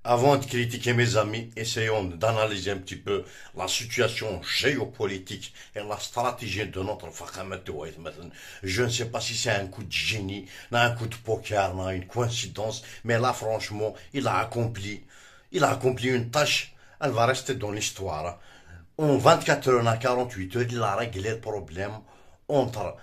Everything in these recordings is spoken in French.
Avant de critiquer mes amis, essayons d'analyser un petit peu la situation géopolitique et la stratégie de notre Fakhamat Ouaid, مثلا. Je ne sais pas si c'est un coup de génie, un coup de poker, une coïncidence, mais là, franchement, il a accompli une tâche, elle va rester dans l'histoire. En 24 heures, à 48 heures, il a réglé le problème entre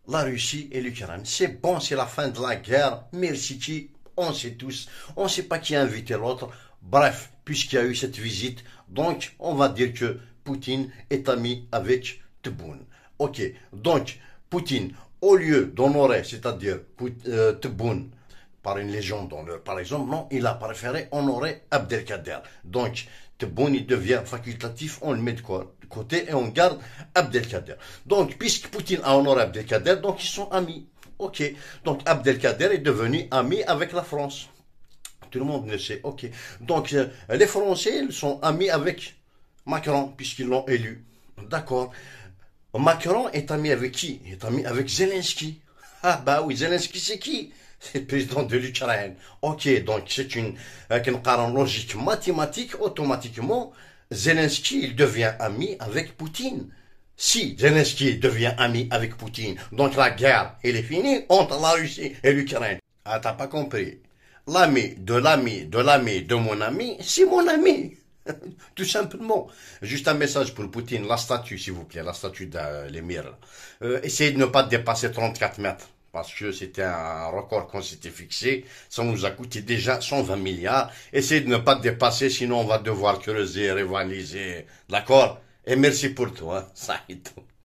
la Russie et l'Ukraine. C'est bon, c'est la fin de la guerre. Merci qui, on sait tous. On ne sait pas qui a invité l'autre. Bref, puisqu'il y a eu cette visite, donc on va dire que Poutine est ami avec Tebboune. Ok, donc Poutine, au lieu d'honorer, c'est-à-dire Tebboune, par une légende d'honneur, par exemple, non, il a préféré honorer Abdelkader. Donc, Tebboune, il devient facultatif, on le met de côté et on garde Abdelkader. Donc, puisque Poutine a honoré Abdelkader, donc ils sont amis. Ok, donc Abdelkader est devenu ami avec la France. Tout le monde le sait, ok. Donc, les Français ils sont amis avec Macron, puisqu'ils l'ont élu. D'accord. Macron est ami avec qui? Il est ami avec Zelensky. Ah bah oui, Zelensky c'est qui? C'est le président de l'Ukraine. Ok, donc c'est une logique mathématique, automatiquement, Zelensky il devient ami avec Poutine. Si Zelensky devient ami avec Poutine, donc la guerre elle est finie entre la Russie et l'Ukraine. Ah, t'as pas compris. L'ami de mon ami, c'est mon ami. Tout simplement. Juste un message pour Poutine. La statue, s'il vous plaît, la statue de l'émir. Essayez de ne pas dépasser 34 mètres. Parce que c'était un record qu'on s'était fixé. Ça nous a coûté déjà 120 milliards. Essayez de ne pas dépasser, sinon on va devoir creuser, rivaliser. D'accord? Et merci pour toi. Ça et tout.